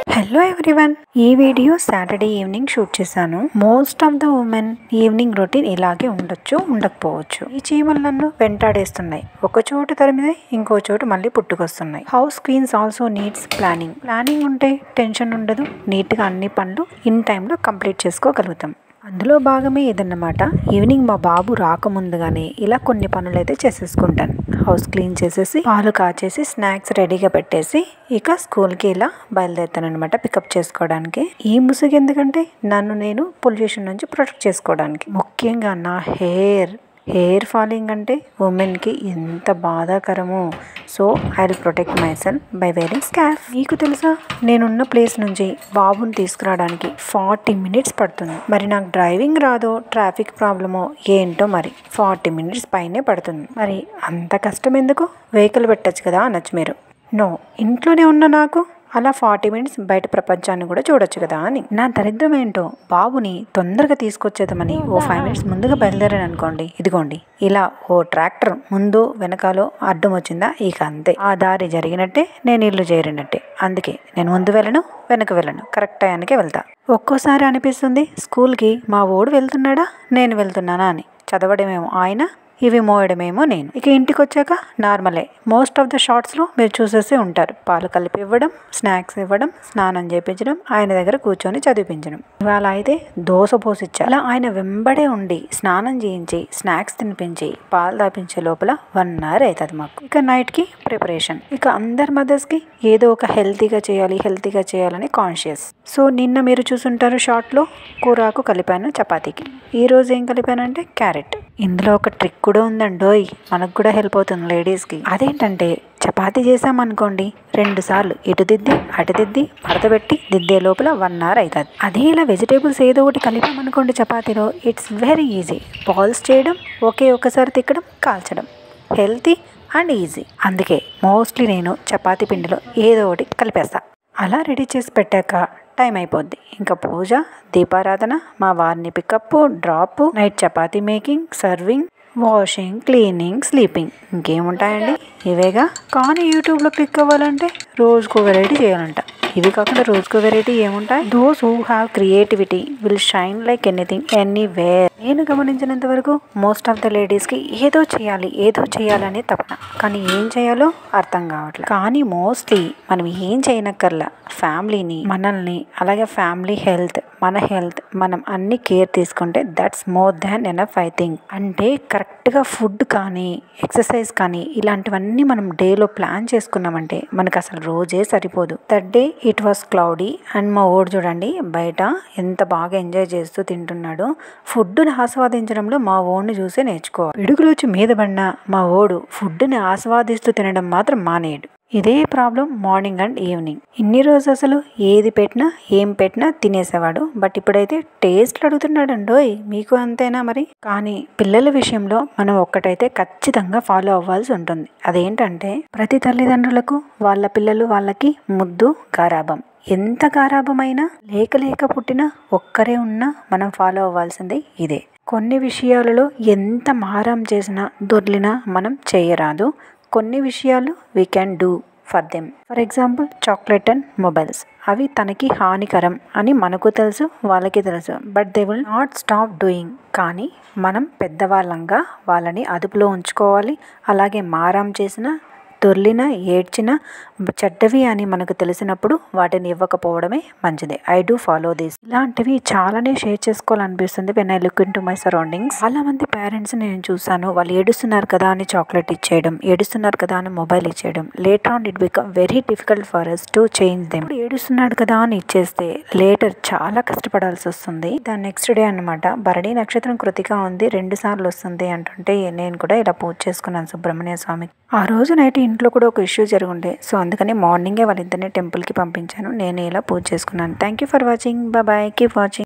Hello everyone, ఈ video Saturday evening shoot చేశాను. Most of the women evening routine ఇలాగే ఉండొచ్చు, ఉండకపోవచ్చు. ఈ చీమలు నన్ను వెంటాడేస్తున్నాయి. ఒక చోటు తరిమితే ఇంకో చోటు మళ్ళీ పుట్టుకొస్తున్నాయి. House queens also needs planning ఉంటే టెన్షన్ ఉండదు. నీట్గా అన్ని పనులు ఇన్ టైంలో కంప్లీట్ చేసుకోగలుగుతాం. అందులో భాగమే ఇదన్నమాట. ఈవినింగ్ మా బాబు రాకముందుగానే ఇలా కొన్ని పనులు అయితే చేసేసుకుంటాను. హౌస్ క్లీన్ చేసేసి, పాలు కాచేసి, స్నాక్స్ రెడీగా పెట్టేసి ఇక స్కూల్కి ఇలా బయలుదేరుతాను అనమాట, పికప్ చేసుకోవడానికి. ఈ ముసుగు ఎందుకంటే నన్ను నేను పొల్యూషన్ నుంచి ప్రొటెక్ట్ చేసుకోవడానికి. ముఖ్యంగా నా హెయిర్ ఫాలింగ్ అంటే ఉమెన్కి ఎంత బాధాకరమో. So I will protect my self by wearing scarf. మీకు తెలుసా, నేనున్న ప్లేస్ నుంచి బాబుని తీసుకురావడానికి 40 మినిట్స్ పడుతుంది. మరి నాకు డ్రైవింగ్ రాదో, ట్రాఫిక్ ప్రాబ్లమో ఏంటో, మరి 40 మినిట్స్ పైనే పడుతుంది. మరి అంత కష్టం ఎందుకు? వెహికల్ పెట్టచ్చు కదా అనొచ్చు మీరు. నో, ఇంట్లోనే ఉన్న నాకు అలా 40 మినిట్స్ బయట ప్రపంచాన్ని కూడా చూడొచ్చు కదా అని. నా దరిద్రం ఏంటో, బాబుని తొందరగా తీసుకొచ్చేద్దామని ఓ 5 మినిట్స్ ముందుగా బయలుదేరాను అనుకోండి, ఇదిగోండి ఇలా ఓ ట్రాక్టర్ ముందు వెనకాలో అడ్డం వచ్చిందా, ఇక అంతే. ఆ దారి జరిగినట్టే, నేను ఇల్లు చేరినట్టే. అందుకే నేను ముందు వెళ్ళను, వెనక వెళ్ళను, కరెక్ట్ టైంకే వెళ్తా. ఒక్కోసారి అనిపిస్తుంది, స్కూల్కి మా ఓడు వెళ్తున్నాడా, నేను వెళ్తున్నానా అని. చదవడమేమో ఆయన, ఇవి మోయడమేమో నేను. ఇక ఇంటికి వచ్చాక నార్మలే. మోస్ట్ ఆఫ్ ద షార్ట్స్లో మీరు చూసేసి ఉంటారు. పాలు కలిపి ఇవ్వడం, స్నాక్స్ ఇవ్వడం, స్నానం చేయించడం, ఆయన దగ్గర కూర్చొని చదివించడం. ఇవాళ అయితే దోశ పోసిచ్చా. అలా ఆయన వెంబడే ఉండి స్నానం చేయించి, స్నాక్స్ తినిపించి, పాలు తాపించే లోపల 1 అవర్ అవుతుంది మాకు. ఇక నైట్కి ప్రిపరేషన్. ఇక అందరి మదర్స్కి ఏదో ఒక హెల్తీగా చేయాలని కాన్షియస్. సో నిన్న మీరు చూసుంటారు షార్ట్లో, కూరాకు కలిపాను చపాతీకి. ఈరోజు ఏం కలిపానంటే క్యారెట్. ఇందులో ఒక ట్రిక్ కూడా ఉందండోయ్, మనకు కూడా హెల్ప్ అవుతుంది లేడీస్కి. అదేంటంటే, చపాతీ చేసామనుకోండి, 2 సార్లు ఇటు దిద్ది అటు దిద్ది మడతపెట్టి దిద్దే లోపల 1 అవర్ అవుతుంది. అదే ఇలా వెజిటేబుల్స్ ఏదో ఒకటి కలిపామనుకోండి చపాతీలో, ఇట్స్ వెరీ ఈజీ. బాల్స్ చేయడం, ఒకసారి తిక్కడం, కాల్చడం, హెల్తీ అండ్ ఈజీ. అందుకే మోస్ట్లీ నేను చపాతీ పిండిలో ఏదో ఒకటి కలిపేస్తా. అలా రెడీ చేసి పెట్టాక టైం అయిపోద్ది. ఇంకా పూజ, దీపారాధన, మా వారిని pickup, drop, night chapati making, serving, washing, cleaning, sleeping. ఇంకేముంటాయండి, ఇవేగా. కానీ యూట్యూబ్లో క్లిక్ అవ్వాలంటే రోజుకో వెరైటీ చేయాలంట. ఇవి కాకుండా రోజుకో వెరైటీ ఏముంటాయి? Those who have creativity will shine like anything anywhere. నేను గమనించినంత వరకు మోస్ట్ ఆఫ్ ద లేడీస్కి ఏదో చేయాలని తపన, కానీ ఏం చేయాలో అర్థం కావట్లేదు. కానీ మోస్ట్లీ మనం ఏం చేయనక్కర్లా. ఫ్యామిలీని, మనల్ని, అలాగే ఫ్యామిలీ హెల్త్, మన హెల్త్, మనం అన్ని కేర్ తీసుకుంటే that's more than enough I think. అంటే కరెక్ట్గా ఫుడ్ కానీ, ఎక్సర్సైజ్ కానీ, ఇలాంటివన్నీ మనం డేలో ప్లాన్ చేసుకున్నామంటే మనకు అసలు రోజే సరిపోదు. That day it was cloudy and మా ఓడు చూడండి బయట ఎంత బాగా ఎంజాయ్ చేస్తూ తింటున్నాడు. ఫుడ్ని ఆస్వాదించడంలో మా ఓడిని చూసే నేర్చుకోవాలి. పిడుగులు వచ్చి మీద పడినా మా ఓడు ఫుడ్ని ఆస్వాదిస్తూ తినడం మాత్రం మానేయడు. ఇదే ప్రాబ్లం మార్నింగ్ అండ్ ఈవినింగ్. ఇన్ని రోజు అసలు ఏం పెట్టినా తినేసేవాడు. బట్ ఇప్పుడైతే టేస్ట్లు అడుగుతున్నాడండోయ్. మీకు అంతేనా మరి? కానీ పిల్లల విషయంలో మనం ఒక్కటైతే ఖచ్చితంగా ఫాలో అవ్వాల్సి ఉంటుంది. అదేంటంటే, ప్రతి తల్లిదండ్రులకు వాళ్ళ పిల్లలు వాళ్ళకి ముద్దు, గారాబం. ఎంత గారాబమైనా, లేక పుట్టినా, ఒక్కరే ఉన్నా మనం ఫాలో అవ్వాల్సిందే ఇదే. కొన్ని విషయాలలో ఎంత మారం చేసినా, దొర్లినా మనం చేయరాదు. కొన్ని విషయాలు we can do for them. For example chocolate and mobiles. అవి తనకి హానికరం అని మనకు తెలుసు, వాళ్ళకి తెలుసు. But they will not stop doing. కానీ మనం పెద్దవాళ్ళంగా వాళ్ళని అదుపులో ఉంచుకోవాలి. అలాగే మారం చేసిన, దొర్లిన, ఏడ్చిన, చెడ్డవి అని మనకు తెలిసినప్పుడు వాటిని ఇవ్వకపోవడమే మంచిది. I do follow this. ఇలాంటివి చాలానే షేర్ చేసుకోవాలనిపిస్తుంది when I look in to my surroundings. చాలా మంది పేరెంట్స్ నేను చూసాను, వాళ్ళు ఏడుస్తున్నారు కదా అని చాక్లెట్ ఇచ్చేయడం, ఏడుస్తున్నారు కదా అని మొబైల్ ఇచ్చేయడం. Later on it become very difficult for us to change them. ఏడుస్తున్నాడు కదా అని ఇచ్చేస్తే లేటర్ చాలా కష్టపడాల్సి వస్తుంది. దాని నెక్స్ట్ డే అనమాట, భరణి నక్షత్రం కృతిగా ఉంది, 2 సార్లు వస్తుంది అంటుంటే నేను కూడా ఇలా పూజ చేసుకున్నాను సుబ్రహ్మణ్య స్వామికి. ఆ రోజు నైట్ ఇంట్లో కూడా ఒక ఇష్యూ జరుగుండే. సో అందుకని మార్నింగే వాళ్ళిద్దరిని టెంపుల్కి పంపించాను. నేను ఇలా పూజ చేసుకున్నాను. Thank you for watching. Bye. Keep watching.